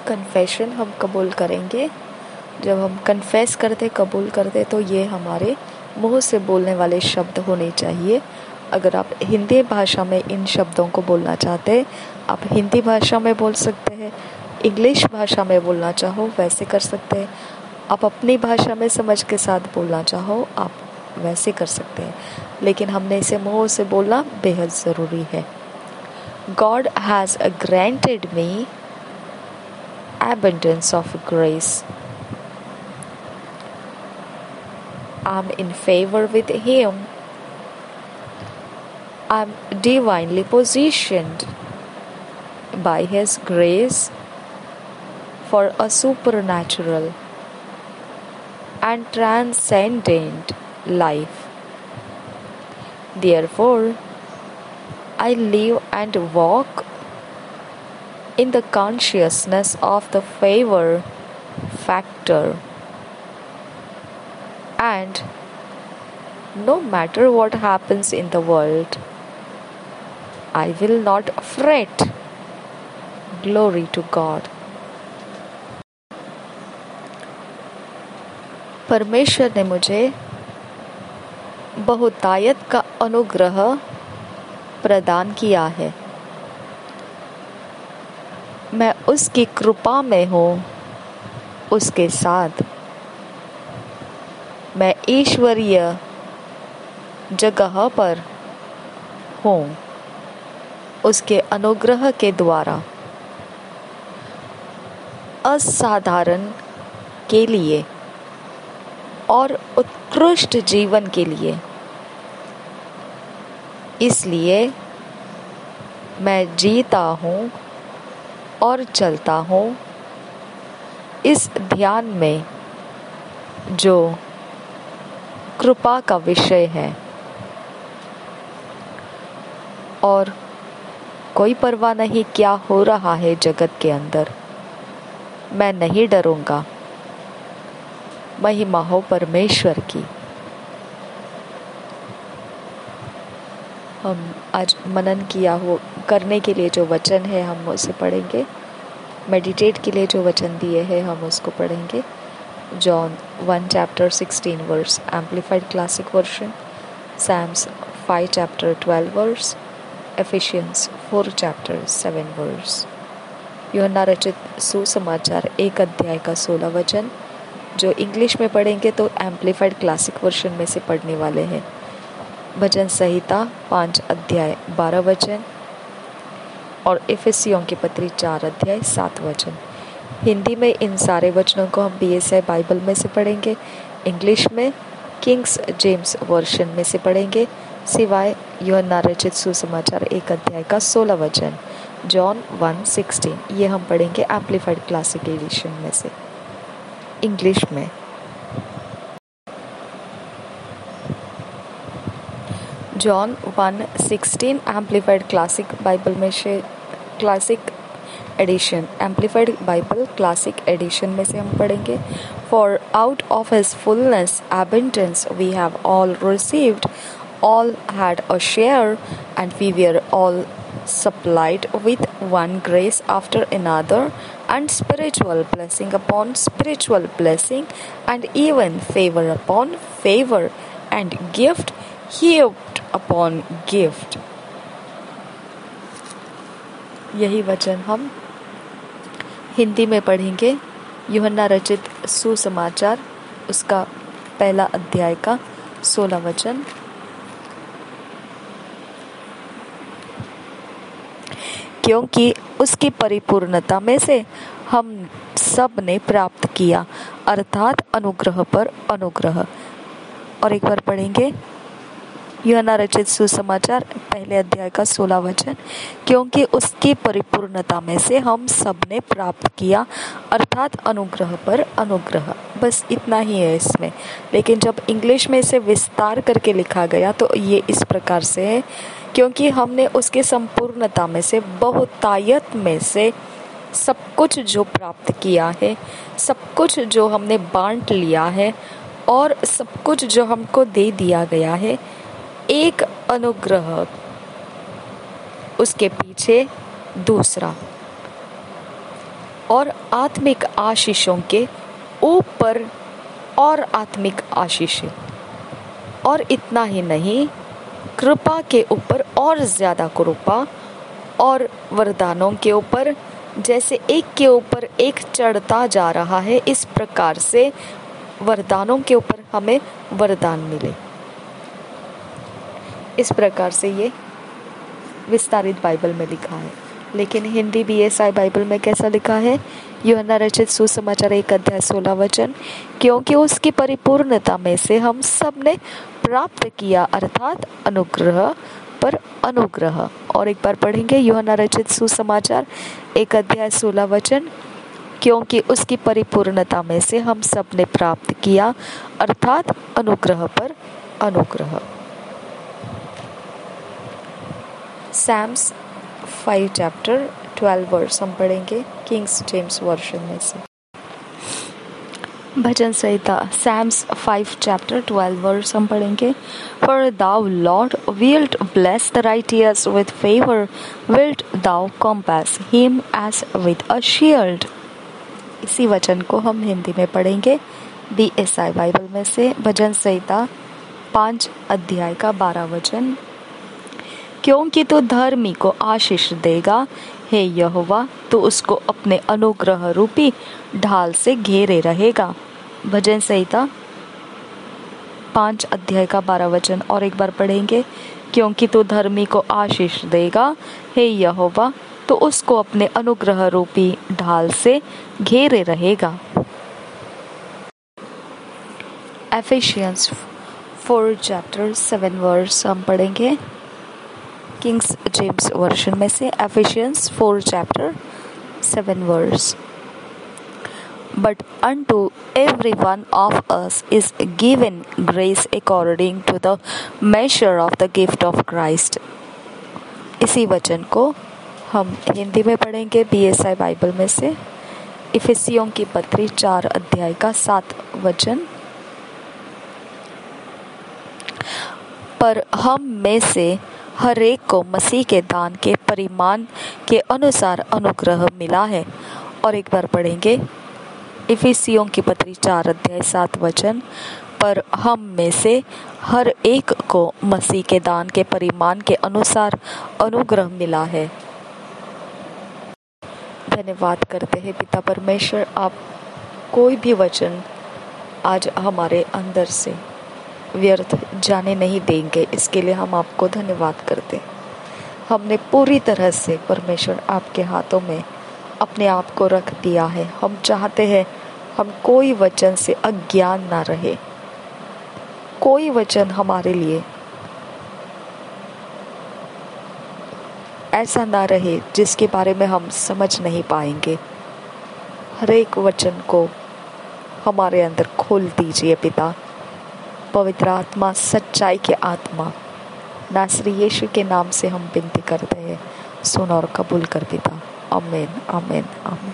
Confession हम कबूल करेंगे। जब हम कन्फेस करते, कबूल करते, तो ये हमारे मुंह से बोलने वाले शब्द होने चाहिए। अगर आप हिंदी भाषा में इन शब्दों को बोलना चाहते हैं, आप हिंदी भाषा में बोल सकते हैं। इंग्लिश भाषा में बोलना चाहो वैसे कर सकते हैं। आप अपनी भाषा में समझ के साथ बोलना चाहो आप वैसे कर सकते हैं, लेकिन हमने इसे मुंह से बोलना बेहद ज़रूरी है। God has granted me abundance of grace. I'm in favor with Him. I'm divinely positioned by His grace for a supernatural and transcendent life. Therefore, I live and walk in the consciousness of the favor factor. And no matter what happens in the world, I will not fret. Glory to God. परमेश्वर ने मुझे बहुतायत का अनुग्रह प्रदान किया है। मैं उसकी कृपा में हूँ, उसके साथ मैं ईश्वरीय जगह पर हूँ। उसके अनुग्रह के द्वारा असाधारण के लिए और उत्कृष्ट जीवन के लिए, इसलिए मैं जीता हूँ और चलता हूँ इस ध्यान में जो कृपा का विषय है, और कोई परवाह नहीं क्या हो रहा है जगत के अंदर। मैं नहीं डरूंगा। महिमा हो परमेश्वर की। हम आज मनन किया हो करने के लिए जो वचन है हम उसे पढ़ेंगे। मेडिटेट के लिए जो वचन दिए हैं हम उसको पढ़ेंगे। John 1 chapter 16 verse Amplified Classic Version, Psalms 5 chapter 12 verse, Ephesians 4 chapter 7 verse। यूहन्ना रचित सुसमाचार 1 अध्याय का 16 वचन, जो इंग्लिश में पढ़ेंगे तो एम्प्लीफाइड क्लासिक वर्शन में से पढ़ने वाले हैं। भजन संहिता 5 अध्याय 12 वचन और इफिसियों की पत्री 4 अध्याय 7 वचन। हिंदी में इन सारे वचनों को हम BSI बाइबल में से पढ़ेंगे। इंग्लिश में किंग्स जेम्स वर्शन में से पढ़ेंगे, सिवाय यूहन्ना रचित सुसमाचार 1 अध्याय का 16 वचन, जॉन 1:16, ये हम पढ़ेंगे एम्प्लीफाइड क्लासिक एडिशन में से इंग्लिश में। जॉन 1:16 एम्प्लीफाइड क्लासिक बाइबल में से classic edition, amplified Bible classic edition में से हम पढ़ेंगे। For out of his fullness abundance we have all received, all had a share, and we were all supplied with one grace after another, and spiritual blessing upon spiritual blessing, and even favor upon favor, and gift heaped upon gift। यही वचन हम हिंदी में पढ़ेंगे। यूहन्ना रचित सुसमाचार उसका 1 अध्याय का 16 वचन। क्योंकि उसकी परिपूर्णता में से हम सब ने प्राप्त किया, अर्थात अनुग्रह पर अनुग्रह। और एक बार पढ़ेंगे यूहन्ना रचित सुसमाचार 1 अध्याय का 16 वचन। क्योंकि उसकी परिपूर्णता में से हम सब ने प्राप्त किया, अर्थात अनुग्रह पर अनुग्रह। बस इतना ही है इसमें, लेकिन जब इंग्लिश में इसे विस्तार करके लिखा गया तो ये इस प्रकार से है, क्योंकि हमने उसके संपूर्णता में से, बहुतायत में से सब कुछ जो प्राप्त किया है, सब कुछ जो हमने बांट लिया है, और सब कुछ जो हमको दे दिया गया है, एक अनुग्रह उसके पीछे दूसरा, और आत्मिक आशीषों के ऊपर और आत्मिक आशीष, और इतना ही नहीं, कृपा के ऊपर और ज़्यादा कृपा, और वरदानों के ऊपर, जैसे एक के ऊपर एक चढ़ता जा रहा है, इस प्रकार से वरदानों के ऊपर हमें वरदान मिले। इस प्रकार से ये विस्तारित बाइबल में लिखा है। लेकिन हिंदी BSI बाइबल में कैसा लिखा है? यूहन्ना रचित सुसमाचार 1 अध्याय 16 वचन, क्योंकि उसकी परिपूर्णता में से हम सब ने प्राप्त किया, अर्थात अनुग्रह पर अनुग्रह। और एक बार पढ़ेंगे यूहन्ना रचित सुसमाचार 1 अध्याय 16 वचन, क्योंकि उसकी परिपूर्णता में से हम सब ने प्राप्त किया, अर्थात अनुग्रह पर अनुग्रह। सैम्स 5 चैप्टर 12 वर्स हम पढ़ेंगे किंग्स जेम्स वर्जन में से। भजन संहिता सैम्स 5 चैप्टर 12 वर्स हम पढ़ेंगे। For thou Lord wilt bless the righteous with favor, wilt thou compass him as with a shield। इसी वचन को हम हिंदी में पढ़ेंगे BSI बाइबल में से। भजन संहिता 5 अध्याय का 12 वचन, क्योंकि तू धर्मी को आशीष देगा, हे यहोवा, तू उसको अपने अनुग्रह रूपी ढाल से घेरे रहेगा। भजन संहिता 5 अध्याय का 12 वचन और एक बार पढ़ेंगे, क्योंकि तू धर्मी को आशीष देगा, हे यहोवा, तो उसको अपने अनुग्रह रूपी ढाल से घेरे रहेगा। एफिशियंस 4 चैप्टर 7 वर्स हम पढ़ेंगे किंग्स जेम्स वर्जन में से। Ephesians 4 chapter 7 verse, But unto every one of us is given grace according to the measure of the gift of Christ। इसी वचन को हम हिंदी में पढ़ेंगे BSI बाइबल में से। इफिसियों की पत्री 4 अध्याय का 7 वचन, पर हम में से हर एक को मसीह के दान के परिमाण के अनुसार अनुग्रह मिला है। और एक बार पढ़ेंगे इफिसियों की पत्री 4 अध्याय 7 वचन, पर हम में से हर एक को मसीह के दान के परिमाण के अनुसार अनुग्रह मिला है। धन्यवाद करते हैं पिता परमेश्वर, आप कोई भी वचन आज हमारे अंदर से व्यर्थ जाने नहीं देंगे, इसके लिए हम आपको धन्यवाद करते हैं। हमने पूरी तरह से परमेश्वर आपके हाथों में अपने आप को रख दिया है। हम चाहते हैं हम कोई वचन से अज्ञान ना रहे, कोई वचन हमारे लिए ऐसा ना रहे जिसके बारे में हम समझ नहीं पाएंगे। हर एक वचन को हमारे अंदर खोल दीजिए पिता। पवित्र आत्मा, सच्चाई के आत्मा, नासरी यीशु के नाम से हम विनती करते हैं, सुन और कबूल कर पिता। आमीन, आमीन, आमीन।